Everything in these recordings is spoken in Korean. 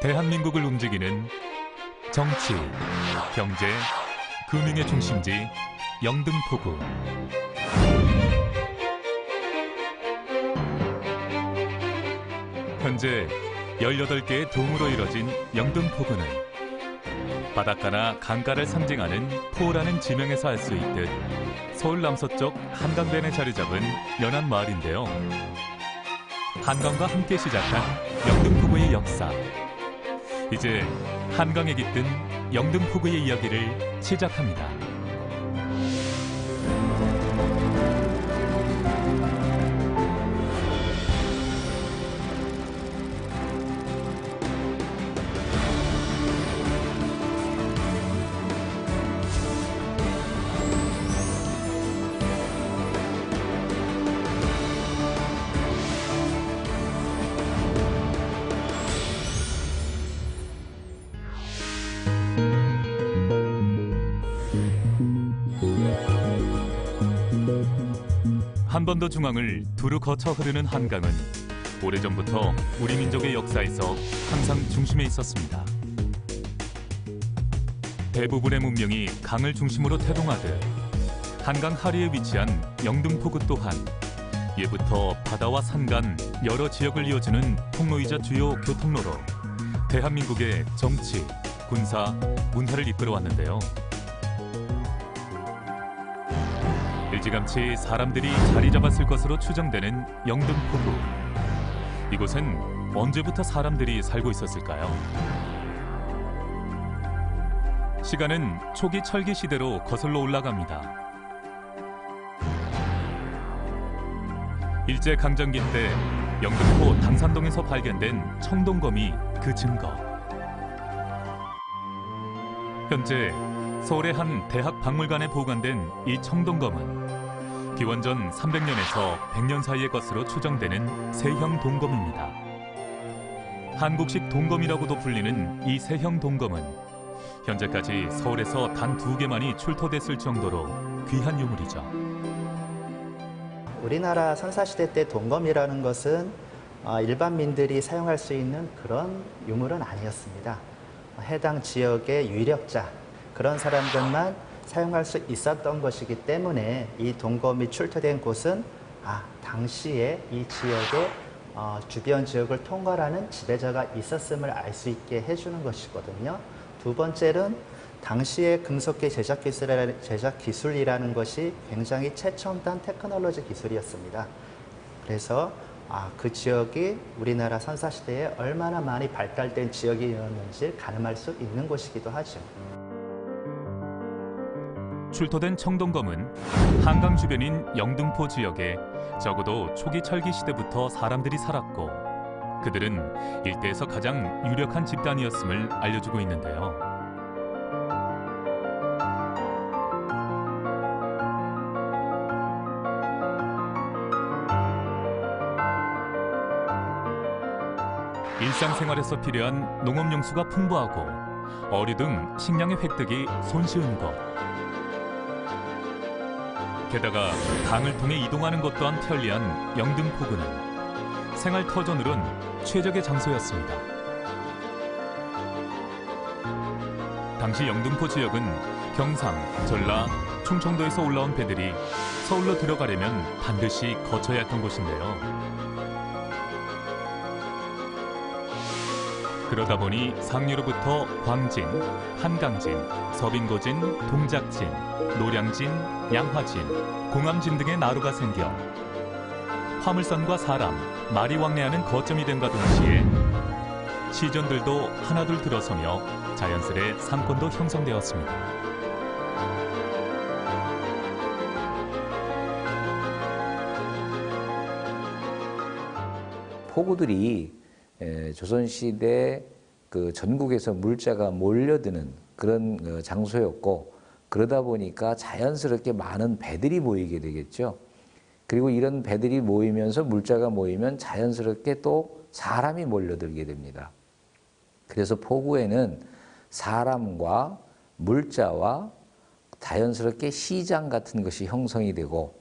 대한민국을 움직이는 정치, 경제, 금융의 중심지 영등포구. 현재 18개의 동으로 이뤄진 영등포구는 바닷가나 강가를 상징하는 포라는 지명에서 알 수 있듯 서울 남서쪽 한강변에 자리 잡은 연안 마을인데요. 한강과 함께 시작한 영등포구의 역사. 이제 한강에 깃든 영등포구의 이야기를 시작합니다. 한반도 중앙을 두루 거쳐 흐르는 한강은 오래전부터 우리 민족의 역사에서 항상 중심에 있었습니다. 대부분의 문명이 강을 중심으로 태동하듯 한강 하류에 위치한 영등포구 또한 예부터 바다와 산 간 여러 지역을 이어주는 통로이자 주요 교통로로 대한민국의 정치, 군사, 문화를 이끌어왔는데요. 일찌감치 사람들이 자리 잡았을 것으로 추정되는 영등포구. 이곳엔 언제부터 사람들이 살고 있었을까요? 시간은 초기 철기 시대로 거슬러 올라갑니다. 일제강점기 때 영등포 당산동에서 발견된 청동검이 그 증거. 현재 서울의 한 대학 박물관에 보관된 이 청동검은 기원전 300년에서 100년 사이의 것으로 추정되는 세형 동검입니다. 한국식 동검이라고도 불리는 이 세형 동검은 현재까지 서울에서 단 2개만이 출토됐을 정도로 귀한 유물이죠. 우리나라 선사시대 때 동검이라는 것은 일반민들이 사용할 수 있는 그런 유물은 아니었습니다. 해당 지역의 유력자, 그런 사람들만 사용할 수 있었던 것이기 때문에 이 동검이 출토된 곳은 당시에 이 지역의 주변 지역을 통과하는 지배자가 있었음을 알 수 있게 해주는 것이거든요. 두 번째는 당시의 금속계 제작 기술이라는 것이 굉장히 최첨단 테크놀로지 기술이었습니다. 그래서 그 지역이 우리나라 선사시대에 얼마나 많이 발달된 지역이었는지 가늠할 수 있는 곳이기도 하죠. 출토된 청동검은 한강 주변인 영등포 지역에 적어도 초기 철기 시대부터 사람들이 살았고 그들은 일대에서 가장 유력한 집단이었음을 알려주고 있는데요. 일상생활에서 필요한 농업용수가 풍부하고 어류 등 식량의 획득이 손쉬운 것. 게다가 강을 통해 이동하는 것 또한 편리한 영등포구는 생활 터전으론 최적의 장소였습니다. 당시 영등포 지역은 경상, 전라, 충청도에서 올라온 배들이 서울로 들어가려면 반드시 거쳐야 했던 곳인데요. 그러다 보니 상류로부터 광진, 한강진, 서빙고진, 동작진, 노량진, 양화진, 공암진 등의 나루가 생겨 화물선과 사람, 말이 왕래하는 거점이 됨과 동시에 시전들도 하나둘 들어서며 자연스레 상권도 형성되었습니다. 포구들이 조선시대 그 전국에서 물자가 몰려드는 그런 장소였고 그러다 보니까 자연스럽게 많은 배들이 모이게 되겠죠. 그리고 이런 배들이 모이면서 물자가 모이면 자연스럽게 또 사람이 몰려들게 됩니다. 그래서 포구에는 사람과 물자와 자연스럽게 시장 같은 것이 형성이 되고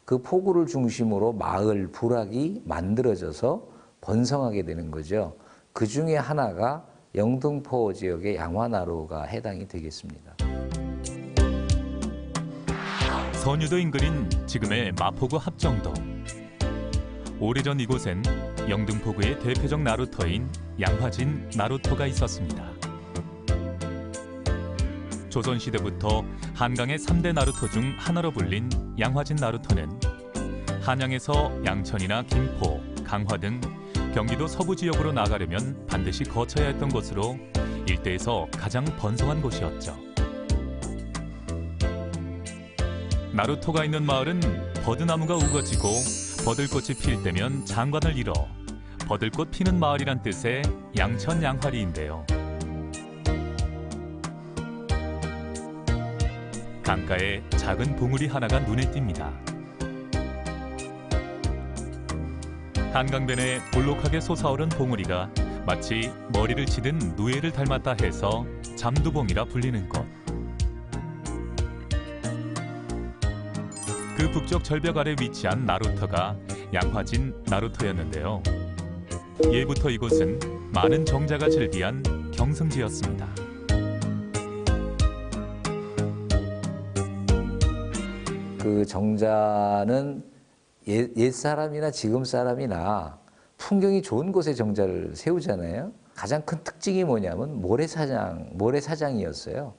그 포구를 중심으로 마을, 부락이 만들어져서 번성하게 되는 거죠. 그 중에 하나가 영등포 지역의 양화나루가 해당이 되겠습니다. 선유도 인근인 지금의 마포구 합정도. 오래전 이곳엔 영등포구의 대표적 나루터인 양화진 나루터가 있었습니다. 조선시대부터 한강의 3대 나루터 중 하나로 불린 양화진 나루터는 한양에서 양천이나 김포, 강화 등 경기도 서부 지역으로 나가려면 반드시 거쳐야 했던 곳으로 일대에서 가장 번성한 곳이었죠. 나루터가 있는 마을은 버드나무가 우거지고 버들꽃이 필 때면 장관을 이뤄 버들꽃 피는 마을이란 뜻의 양천 양화리인데요. 강가에 작은 봉우리 하나가 눈에 띕니다. 한강변에 볼록하게 솟아오른 봉우리가 마치 머리를 치든 누에를 닮았다 해서 잠두봉이라 불리는 곳. 그 북쪽 절벽 아래 위치한 나루터가 양화진 나루터였는데요. 예부터 이곳은 많은 정자가 즐비한 경승지였습니다. 그 정자는 옛 사람이나 지금 사람이나 풍경이 좋은 곳에 정자를 세우잖아요. 가장 큰 특징이 뭐냐면 모래사장이었어요.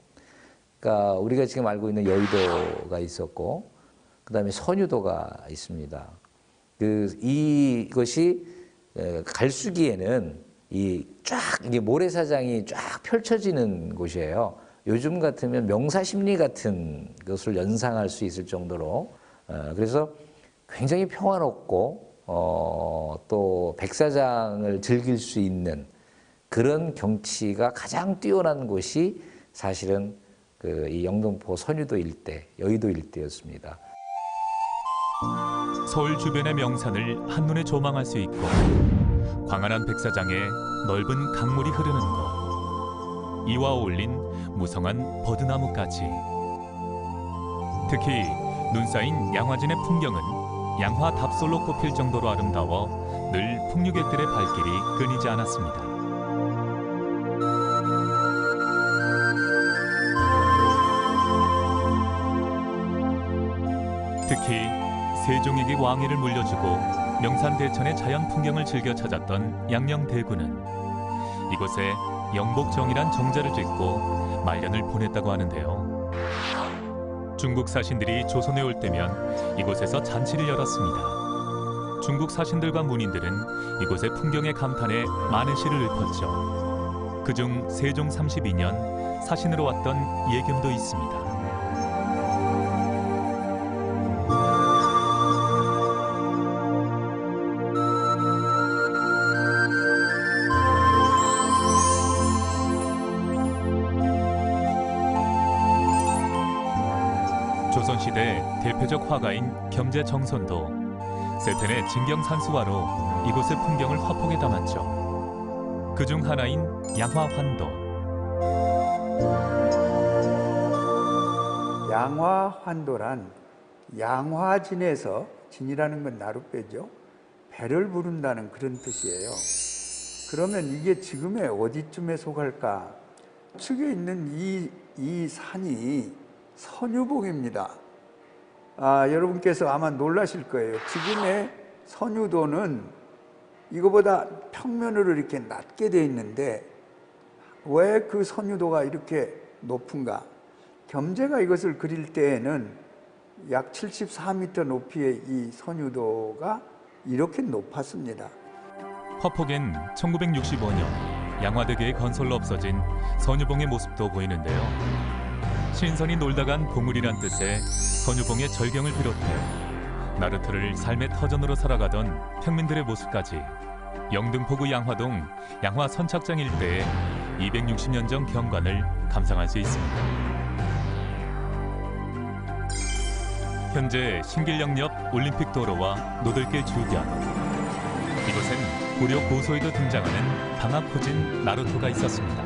그러니까 우리가 지금 알고 있는 여의도가 있었고, 그다음에 선유도가 있습니다. 이것이 갈수기에는 이게 모래사장이 쫙 펼쳐지는 곳이에요. 요즘 같으면 명사십리 같은 것을 연상할 수 있을 정도로 그래서 굉장히 평화롭고 또 백사장을 즐길 수 있는 그런 경치가 가장 뛰어난 곳이 사실은 이 영등포 선유도 일대, 여의도 일대였습니다. 서울 주변의 명산을 한눈에 조망할 수 있고 광활한 백사장에 넓은 강물이 흐르는 곳, 이와 어울린 무성한 버드나무까지. 특히 눈 쌓인 양화진의 풍경은 양화 답솔로 꼽힐 정도로 아름다워 늘 풍류객들의 발길이 끊이지 않았습니다. 특히 세종에게 왕위를 물려주고 명산 대천의 자연 풍경을 즐겨 찾았던 양녕대군은 이곳에 영복정이란 정자를 짓고 말년을 보냈다고 하는데요. 중국 사신들이 조선에 올 때면 이곳에서 잔치를 열었습니다. 중국 사신들과 문인들은 이곳의 풍경에 감탄해 많은 시를 읊었죠. 그중 세종 32년 사신으로 왔던 예금도 있습니다. 조선시대 대표적 화가인 겸재정선도 세편의 진경산수화로 이곳의 풍경을 화폭에 담았죠. 그중 하나인 양화환도. 양화환도란 양화진에서, 진이라는 건 나룻배죠, 배를 부른다는 그런 뜻이에요. 그러면 이게 지금의 어디쯤에 속할까? 측에 있는 이 산이 선유봉입니다. 여러분께서 아마 놀라실 거예요. 지금의 선유도는 이거보다 평면으로 이렇게 낮게 되어 있는데 왜 그 선유도가 이렇게 높은가? 겸재가 이것을 그릴 때에는 약 74m 높이의 이 선유도가 이렇게 높았습니다. 화폭엔 1965년 양화대교의 건설로 없어진 선유봉의 모습도 보이는데요. 신선이 놀다 간 봉우리란 뜻의 선유봉의 절경을 비롯해 나루터를 삶의 터전으로 살아가던 평민들의 모습까지 영등포구 양화동 양화 선착장 일대의 260년 전 경관을 감상할 수 있습니다. 현재 신길역 옆 올림픽 도로와 노들길 주변, 이곳엔 고려 고소에도 등장하는 방학호진 나루터가 있었습니다.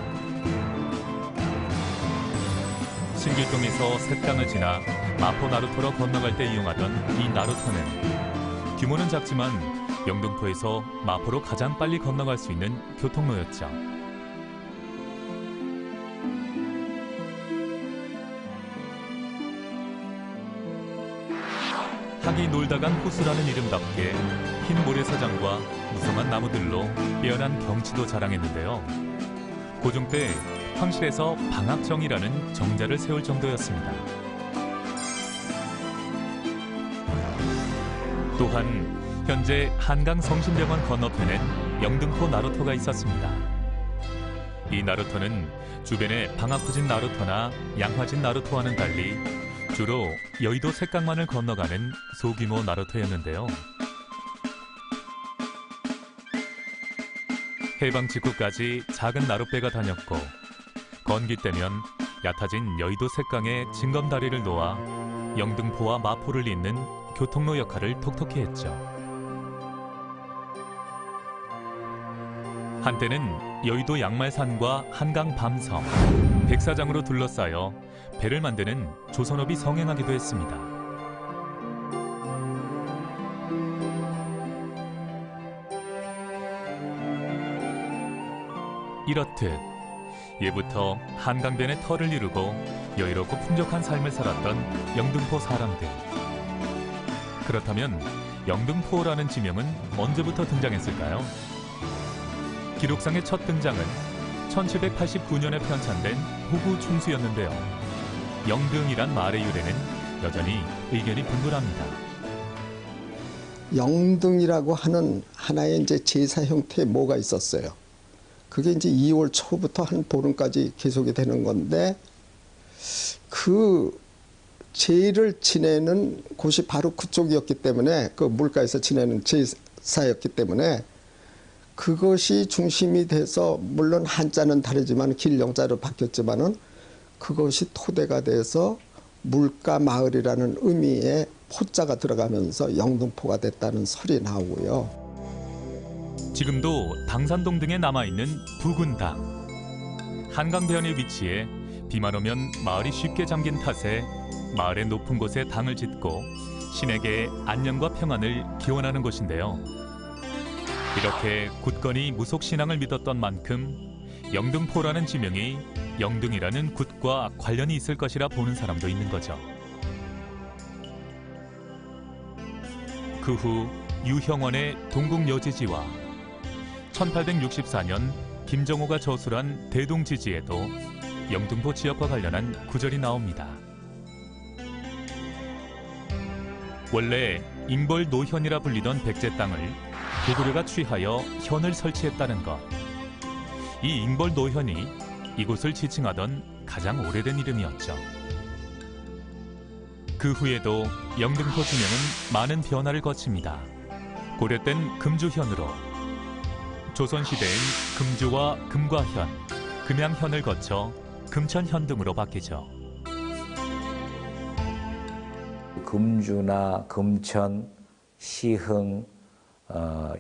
신길동에서 셋강을 지나 마포 나루터로 건너갈 때 이용하던 이 나루터는 규모는 작지만 영등포에서 마포로 가장 빨리 건너갈 수 있는 교통로였죠. 닭이 놀다간 호수라는 이름답게 흰 모래사장과 무성한 나무들로 빼어난 경치도 자랑했는데요. 고종 때 황실에서 방학정이라는 정자를 세울 정도였습니다. 또한 현재 한강성심병원 건너편엔 영등포 나루터가 있었습니다. 이 나루터는 주변의 방학후진 나루터나 양화진 나루터와는 달리 주로 여의도 색강만을 건너가는 소규모 나루터였는데요. 해방 직후까지 작은 나룻배가 다녔고 건기 때면 얕아진 여의도 색강에 징검다리를 놓아 영등포와 마포를 잇는 교통로 역할을 톡톡히 했죠. 한때는 여의도 양말산과 한강 밤섬, 백사장으로 둘러싸여 배를 만드는 조선업이 성행하기도 했습니다. 이렇듯 예부터 한강변에 터를 이루고 여유롭고 풍족한 삶을 살았던 영등포 사람들. 그렇다면 영등포라는 지명은 언제부터 등장했을까요? 기록상의 첫 등장은 1789년에 편찬된 호구 충수였는데요. 영등이란 말의 유래는 여전히 의견이 분분합니다. 영등이라고 하는 하나의 이제 제사 형태의 뭐가 있었어요. 그게 이제 2월 초부터 한 보름까지 계속이 되는 건데, 그 제를 지내는 곳이 바로 그쪽이었기 때문에, 그 물가에서 지내는 제사였기 때문에 그것이 중심이 돼서, 물론 한자는 다르지만 길영자로 바뀌었지만은 그것이 토대가 돼서 물가 마을이라는 의미의 포자가 들어가면서 영등포가 됐다는 설이 나오고요. 지금도 당산동 등에 남아있는 부근당. 한강변에 위치해 비만 오면 마을이 쉽게 잠긴 탓에 마을의 높은 곳에 당을 짓고 신에게 안녕과 평안을 기원하는 곳인데요. 이렇게 굳건히 무속신앙을 믿었던 만큼 영등포라는 지명이 영등이라는 굿과 관련이 있을 것이라 보는 사람도 있는 거죠. 그 후 유형원의 동국여지지와 1864년 김정호가 저술한 대동지지에도 영등포 지역과 관련한 구절이 나옵니다. 원래 잉벌 노현이라 불리던 백제 땅을 고구려가 취하여 현을 설치했다는 것. 이 잉벌 노현이 이곳을 지칭하던 가장 오래된 이름이었죠. 그 후에도 영등포 지명은 많은 변화를 거칩니다. 고려 땐 금주현으로, 조선시대엔 금주와 금과현, 금양현을 거쳐 금천현 등으로 바뀌죠. 금주나 금천, 시흥,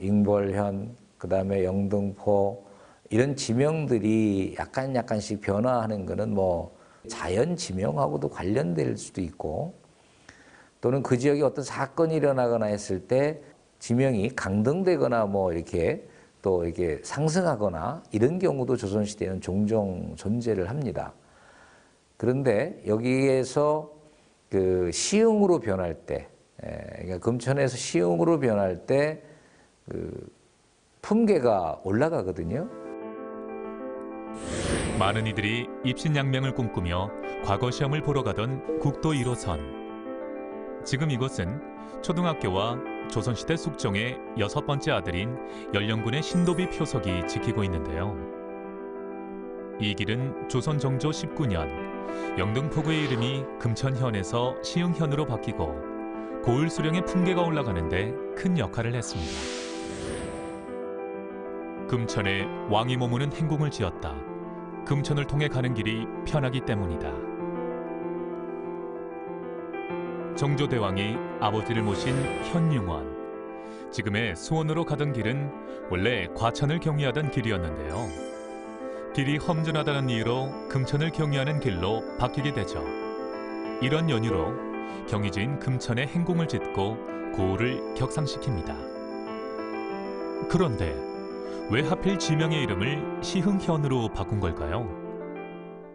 잉벌현, 그다음에 영등포 이런 지명들이 약간씩 변화하는 것은 뭐 자연 지명하고도 관련될 수도 있고, 또는 그 지역에 어떤 사건이 일어나거나 했을 때 지명이 강등되거나 뭐 이렇게 또 이렇게 상승하거나 이런 경우도 조선시대에는 종종 존재를 합니다. 그런데 여기에서 그 시흥으로 변할 때, 그러니까 금천에서 시흥으로 변할 때 그 품계가 올라가거든요. 많은 이들이 입신양명을 꿈꾸며 과거 시험을 보러 가던 국도 1호선. 지금 이곳은 초등학교와 조선시대 숙종의 6번째 아들인 연령군의 신도비 표석이 지키고 있는데요. 이 길은 조선 정조 19년 영등포구의 이름이 금천현에서 시흥현으로 바뀌고 고을 수령의 품계가 올라가는데 큰 역할을 했습니다. 금천에 왕이 머무는 행궁을 지었다. 금천을 통해 가는 길이 편하기 때문이다. 정조대왕이 아버지를 모신 현융원. 지금의 수원으로 가던 길은 원래 과천을 경유하던 길이었는데요. 길이 험준하다는 이유로 금천을 경유하는 길로 바뀌게 되죠. 이런 연유로 경의지인 금천에 행궁을 짓고 고을을 격상시킵니다. 그런데 왜 하필 지명의 이름을 시흥현으로 바꾼 걸까요?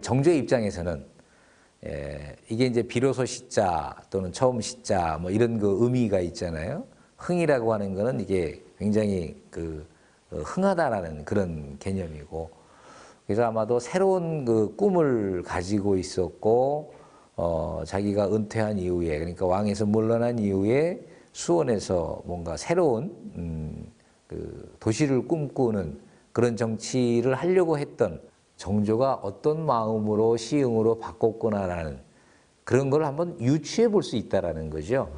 정조의 입장에서는 이게 이제 비로소 시자 또는 처음 시자 뭐 이런 그 의미가 있잖아요. 흥이라고 하는 거는 이게 굉장히 흥하다라는 그런 개념이고, 그래서 아마도 새로운 그 꿈을 가지고 있었고, 자기가 은퇴한 이후에, 그러니까 왕에서 물러난 이후에 수원에서 뭔가 새로운 그 도시를 꿈꾸는 그런 정치를 하려고 했던 정조가 어떤 마음으로 시흥으로 바꿨구나라는 그런 걸 한번 유추해 볼 수 있다라는 거죠.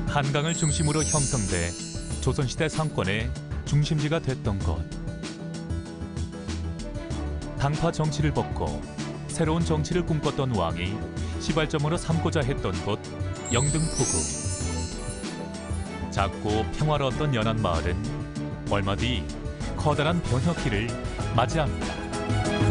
한강을 중심으로 형성돼 조선시대 상권의 중심지가 됐던 곳. 당파 정치를 벗고 새로운 정치를 꿈꿨던 왕이 시발점으로 삼고자 했던 곳 영등포구. 작고 평화로웠던 연안 마을은 얼마 뒤 커다란 변혁기를 맞이합니다.